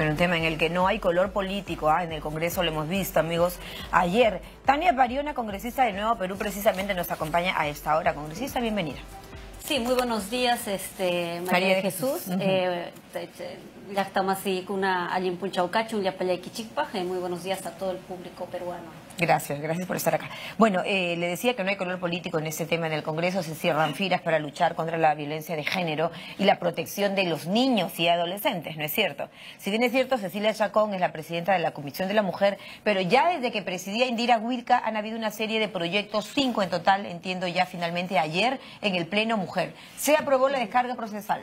En un tema en el que no hay color político, en el Congreso lo hemos visto, amigos. Ayer, Tania Pariona, congresista de Nuevo Perú, precisamente nos acompaña a esta hora. Congresista, bienvenida. Sí, muy buenos días, María de Jesús. Ya estamos así con una alguien punchaucacho, un muy buenos días a todo el público peruano. Gracias por estar acá. Bueno, le decía que no hay color político en este tema en el Congreso. Se cierran filas para luchar contra la violencia de género y la protección de los niños y adolescentes, ¿no es cierto? Si bien es cierto, Cecilia Chacón es la presidenta de la Comisión de la Mujer, pero ya desde que presidía Indira Wilca han habido una serie de proyectos, 5 en total, entiendo ya finalmente ayer en el Pleno Mujer. Se aprobó la descarga procesal.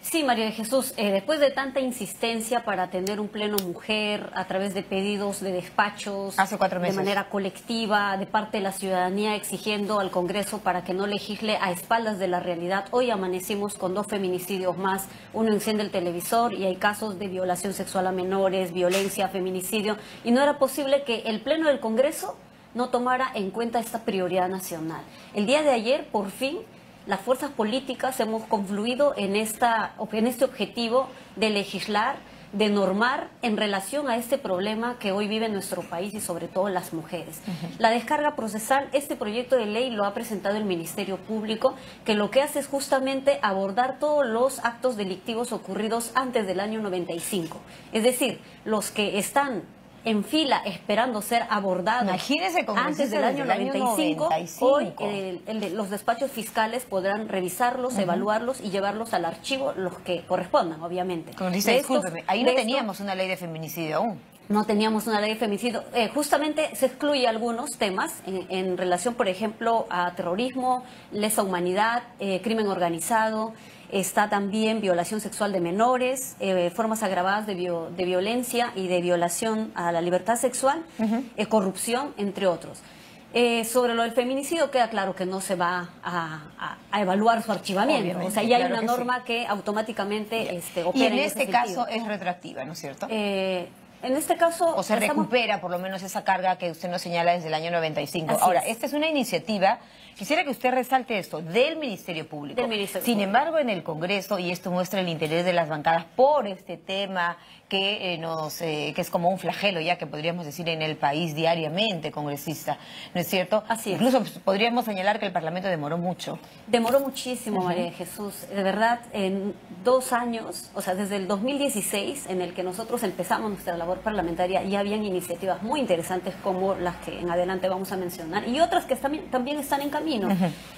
Sí, María de Jesús, después de tanta insistencia para tener un pleno mujer a través de pedidos de despachos, hace 4 meses, de manera colectiva, de parte de la ciudadanía exigiendo al Congreso para que no legisle a espaldas de la realidad, hoy amanecimos con 2 feminicidios más, uno enciende el televisor y hay casos de violación sexual a menores, violencia, feminicidio, y no era posible que el Pleno del Congreso no tomara en cuenta esta prioridad nacional. El día de ayer, por fin, las fuerzas políticas hemos confluido en este objetivo de legislar, de normar en relación a este problema que hoy vive nuestro país y sobre todo las mujeres. La descarga procesal, este proyecto de ley lo ha presentado el Ministerio Público, que lo que hace es justamente abordar todos los actos delictivos ocurridos antes del año 95. Es decir, los que están en fila esperando ser abordados antes del año 95, hoy los despachos fiscales podrán revisarlos, evaluarlos y llevarlos al archivo, los que correspondan, obviamente. Discúlpeme, ahí no teníamos una ley de feminicidio aún. No teníamos una ley de feminicidio. Justamente se excluye algunos temas en relación, por ejemplo, a terrorismo, lesa humanidad, crimen organizado. Está también violación sexual de menores, formas agravadas de violencia y de violación a la libertad sexual, corrupción, entre otros. Sobre lo del feminicidio queda claro que no se va a evaluar su archivamiento. Obviamente, o sea, ya hay una norma que automáticamente opera. Y en este caso es retroactiva, ¿no es cierto? En este caso... O se recupera por lo menos esa carga que usted nos señala desde el año 95. Ahora, esta es una iniciativa, quisiera que usted resalte esto, del Ministerio Público. Sin embargo, en el Congreso, y esto muestra el interés de las bancadas por este tema que es como un flagelo ya que podríamos decir en el país diariamente, congresista, ¿no es cierto? Así es. Incluso podríamos señalar que el Parlamento demoró mucho. Demoró muchísimo, María de Jesús. De verdad, en 2 años, o sea, desde el 2016, en el que nosotros empezamos nuestra labor parlamentaria, ya habían iniciativas muy interesantes como las que en adelante vamos a mencionar y otras que también están en camino.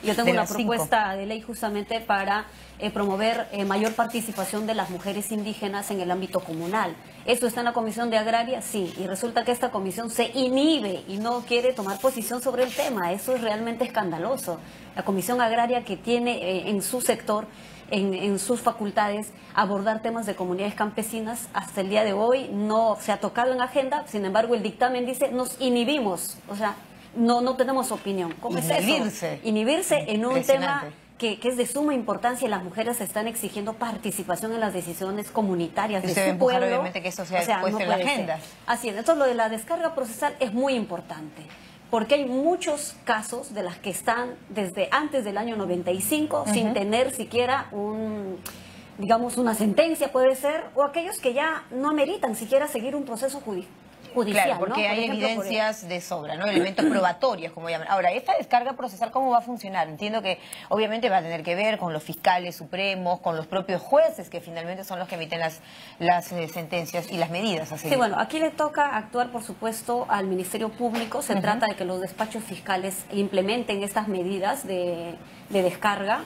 Yo tengo una propuesta de ley justamente para promover mayor participación de las mujeres indígenas en el ámbito comunal. ¿Esto está en la Comisión de Agraria? Sí, y resulta que esta comisión se inhibe y no quiere tomar posición sobre el tema. Eso es realmente escandaloso. La Comisión Agraria, que tiene en su sector, en sus facultades, abordar temas de comunidades campesinas, hasta el día de hoy no se ha tocado en agenda. Sin embargo, el dictamen dice, nos inhibimos, o sea, no tenemos opinión. ¿Cómo es eso? Inhibirse en un tema que es de suma importancia, y las mujeres están exigiendo participación en las decisiones comunitarias de su pueblo. Obviamente que eso sea puesto en la agenda. Así es. Entonces, lo de la descarga procesal es muy importante, porque hay muchos casos de las que están desde antes del año 95 sin tener siquiera digamos, una sentencia, puede ser, o aquellos que ya no ameritan siquiera seguir un proceso judicial. Claro, porque hay evidencias de sobra, ¿no? Elementos probatorios, como llaman. Ahora, esta descarga procesal, ¿cómo va a funcionar? Entiendo que obviamente va a tener que ver con los fiscales supremos, con los propios jueces, que finalmente son los que emiten las sentencias y las medidas. Sí, bueno, aquí le toca actuar, por supuesto, al Ministerio Público. Se trata de que los despachos fiscales implementen estas medidas de descarga.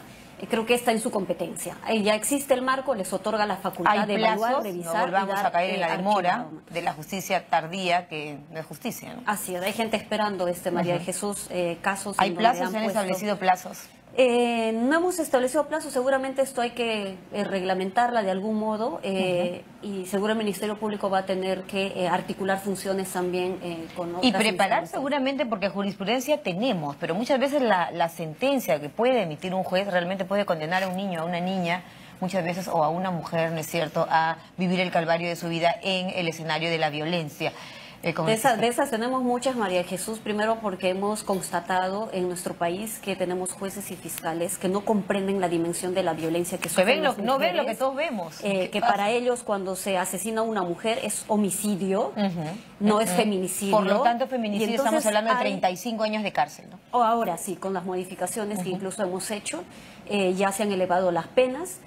Creo que está en su competencia. Ya existe el marco, les otorga la facultad de evaluar, revisar. No volvamos a caer en la demora de la justicia tardía, que no es justicia, ¿no? Así es, hay gente esperando, María de Jesús, casos. ¿Hay plazos? ¿Se han establecido plazos? No hemos establecido plazos, seguramente esto hay que reglamentarla de algún modo y seguro el Ministerio Público va a tener que articular funciones también con otras. Y preparar seguramente, porque jurisprudencia tenemos, pero muchas veces la sentencia que puede emitir un juez realmente puede condenar a un niño, a una niña, muchas veces, o a una mujer, ¿no es cierto?, a vivir el calvario de su vida en el escenario de la violencia. De esas tenemos muchas, María Jesús, primero porque hemos constatado en nuestro país que tenemos jueces y fiscales que no comprenden la dimensión de la violencia que sufren las mujeres. No ven lo que todos vemos. Que para ellos cuando se asesina a una mujer es homicidio, no es feminicidio. Por lo tanto, feminicidio estamos hablando de 35 años de cárcel, ¿no? O ahora sí, con las modificaciones que incluso hemos hecho, ya se han elevado las penas.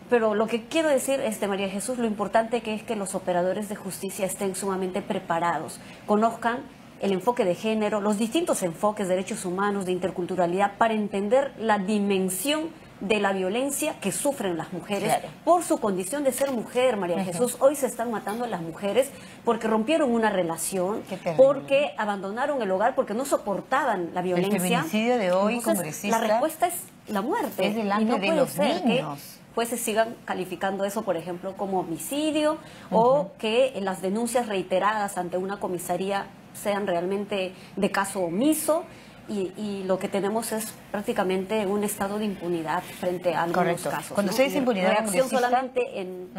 Pero lo que quiero decir, María Jesús, lo importante que es que los operadores de justicia estén sumamente preparados, conozcan el enfoque de género, los distintos enfoques de derechos humanos, de interculturalidad, para entender la dimensión de la violencia que sufren las mujeres por su condición de ser mujer, María Jesús. Hoy se están matando a las mujeres porque rompieron una relación, porque abandonaron el hogar, porque no soportaban la violencia. El feminicidio de hoy, entonces, congresista, la respuesta es la muerte. Es delante de los niños. Jueces sigan calificando eso, por ejemplo, como homicidio, o que las denuncias reiteradas ante una comisaría sean realmente de caso omiso, y lo que tenemos es prácticamente un estado de impunidad frente a algunos casos. Cuando se dice impunidad, reacción solamente en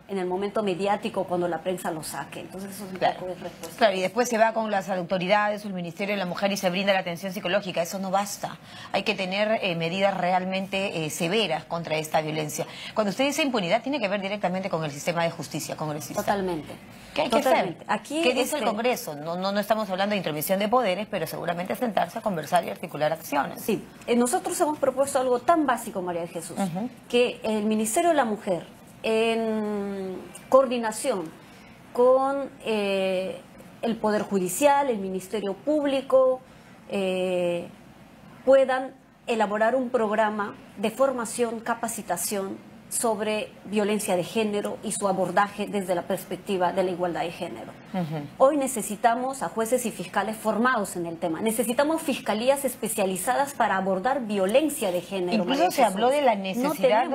el momento mediático, cuando la prensa lo saque. Entonces eso es un poco de respuesta. Claro, y después se va con las autoridades o el Ministerio de la Mujer y se brinda la atención psicológica. Eso no basta. Hay que tener medidas realmente severas contra esta violencia. Cuando usted dice impunidad, tiene que ver directamente con el sistema de justicia congresista. Totalmente. ¿Qué hay que hacer? ¿Qué dice el Congreso? No estamos hablando de intervención de poderes, pero seguramente sentarse a conversar y articular acciones. Sí, nosotros hemos propuesto algo tan básico, María de Jesús, que el Ministerio de la Mujer, en coordinación con el Poder Judicial, el Ministerio Público, puedan elaborar un programa de formación, capacitación sobre violencia de género y su abordaje desde la perspectiva de la igualdad de género. Hoy necesitamos a jueces y fiscales formados en el tema. Necesitamos fiscalías especializadas para abordar violencia de género. Incluso se habló de la necesidad,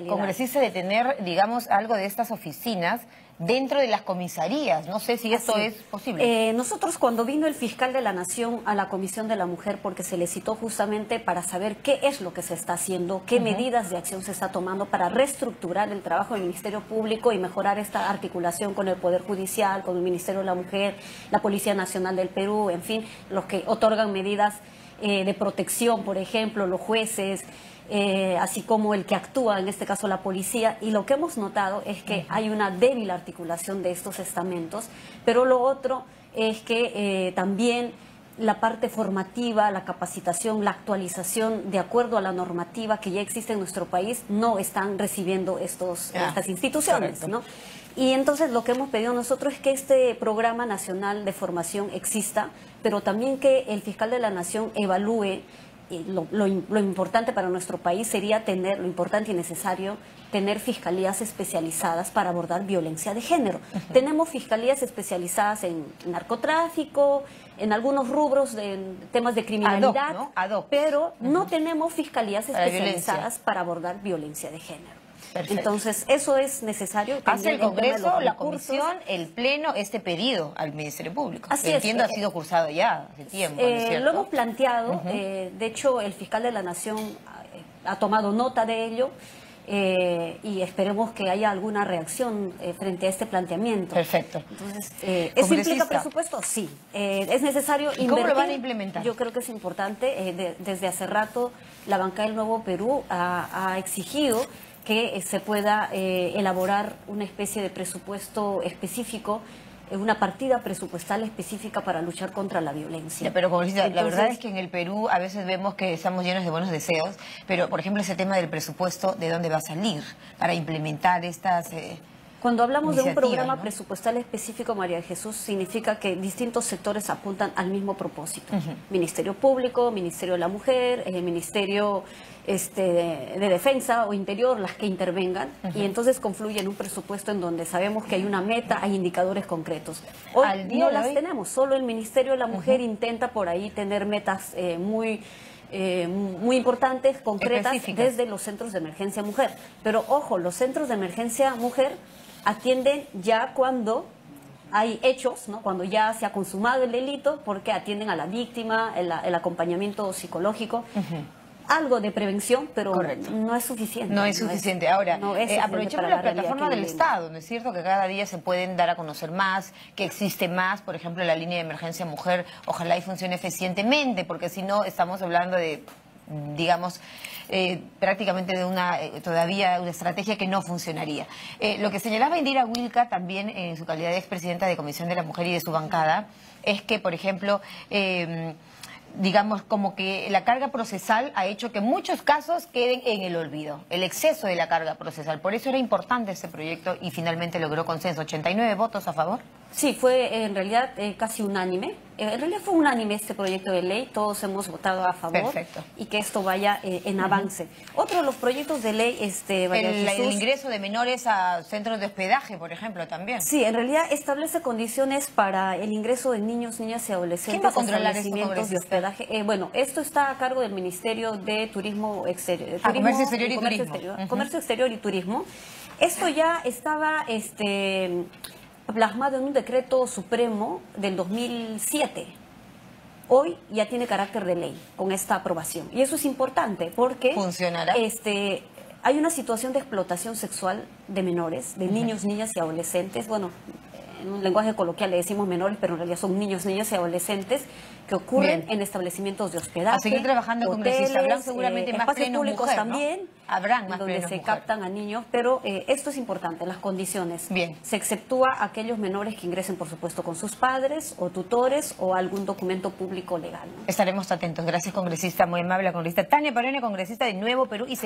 congresista, de tener, digamos, algo de estas oficinas dentro de las comisarías. No sé si esto es posible. Nosotros, cuando vino el fiscal de la Nación a la Comisión de la Mujer, porque se le citó justamente para saber qué es lo que se está haciendo, qué medidas de acción se está tomando para reestructurar el trabajo del Ministerio Público y mejorar esta articulación con el Poder Judicial, con el Ministerio de la Mujer, la Policía Nacional del Perú, en fin, los que otorgan medidas de protección, por ejemplo, los jueces, así como el que actúa, en este caso la policía, y lo que hemos notado es que hay una débil articulación de estos estamentos, pero lo otro es que también la parte formativa, la capacitación, la actualización de acuerdo a la normativa que ya existe en nuestro país, no están recibiendo estas instituciones, ¿no? Y entonces lo que hemos pedido nosotros es que este programa nacional de formación exista, pero también que el fiscal de la Nación evalúe. Lo importante para nuestro país sería tener, lo importante y necesario, tener fiscalías especializadas para abordar violencia de género. Tenemos fiscalías especializadas en narcotráfico, en algunos rubros de temas de criminalidad, pero no tenemos fiscalías especializadas para abordar violencia de género. Perfecto. Entonces, eso es necesario. Hace el Congreso, la Comisión, el Pleno, este pedido al Ministerio Público. Así entiendo, ha sido cursado ya hace tiempo, ¿no es cierto? Lo hemos planteado, de hecho, el fiscal de la Nación ha tomado nota de ello, y esperemos que haya alguna reacción frente a este planteamiento. Perfecto. Entonces, ¿eso implica presupuesto? Sí. Es necesario invertir. ¿Cómo lo van a implementar? Yo creo que es importante. Desde hace rato, la bancada del Nuevo Perú ha exigido que se pueda elaborar una especie de presupuesto específico, una partida presupuestal específica para luchar contra la violencia. Pero, congresista, la verdad es que en el Perú a veces vemos que estamos llenos de buenos deseos, pero, por ejemplo, ese tema del presupuesto, ¿de dónde va a salir para implementar estas Cuando hablamos de un programa presupuestal específico, María de Jesús, significa que distintos sectores apuntan al mismo propósito. Ministerio Público, Ministerio de la Mujer, Ministerio de Defensa o Interior, las que intervengan, y entonces confluye en un presupuesto en donde sabemos que hay una meta, hay indicadores concretos. Hoy no las tenemos, solo el Ministerio de la Mujer intenta por ahí tener metas muy importantes, concretas, desde los centros de emergencia mujer. Pero ojo, los centros de emergencia mujer atienden ya cuando hay hechos, ¿no? Cuando ya se ha consumado el delito, porque atienden a la víctima, el acompañamiento psicológico. algo de prevención, pero Correcto. no es suficiente. No es suficiente. Ahora, no es suficiente aprovechemos para la realidad plataforma que del vivimos. Estado, ¿no es cierto? Que cada día se pueden dar a conocer más, que existe más, por ejemplo, la línea de emergencia mujer, ojalá y funcione eficientemente, porque si no estamos hablando de, digamos, prácticamente de todavía una estrategia que no funcionaría. Lo que señalaba Indira Wilca también en su calidad de expresidenta de Comisión de la Mujer y de su bancada, es que, por ejemplo, digamos, como que la carga procesal ha hecho que muchos casos queden en el olvido, el exceso de la carga procesal. Por eso era importante este proyecto y finalmente logró consenso. 89 votos a favor. Sí, fue en realidad casi unánime. En realidad fue unánime este proyecto de ley, todos hemos votado a favor. Perfecto. Y que esto vaya en avance. Otro de los proyectos de ley, María El Jesús, ingreso de menores a centros de hospedaje, por ejemplo, también. sí, en realidad establece condiciones para el ingreso de niños, niñas y adolescentes ¿Quién va a controlar a esto, establecimientos de congresista? hospedaje. Bueno, esto está a cargo del Ministerio de Turismo Exterior. Comercio Exterior y Comercio Turismo. Exterior, Comercio Exterior y Turismo. Esto ya estaba plasmado en un decreto supremo del 2007. Hoy ya tiene carácter de ley con esta aprobación. Y eso es importante porque ¿Funcionará? hay una situación de explotación sexual de menores, de niños, niñas y adolescentes. Bueno, en un lenguaje coloquial le decimos menores, pero en realidad son niños, niñas y adolescentes que ocurren Bien. en establecimientos de hospedaje. A seguir trabajando, congresista. Habrán seguramente más espacios plenos públicos mujer, ¿no? también, Habrán más donde plenos se mujer. captan a niños, pero esto es importante, las condiciones. Bien. Se exceptúa a aquellos menores que ingresen, por supuesto, con sus padres o tutores o algún documento público legal, ¿no? Estaremos atentos. Gracias, congresista. Muy amable, la congresista Tania Parone, congresista de Nuevo Perú. Y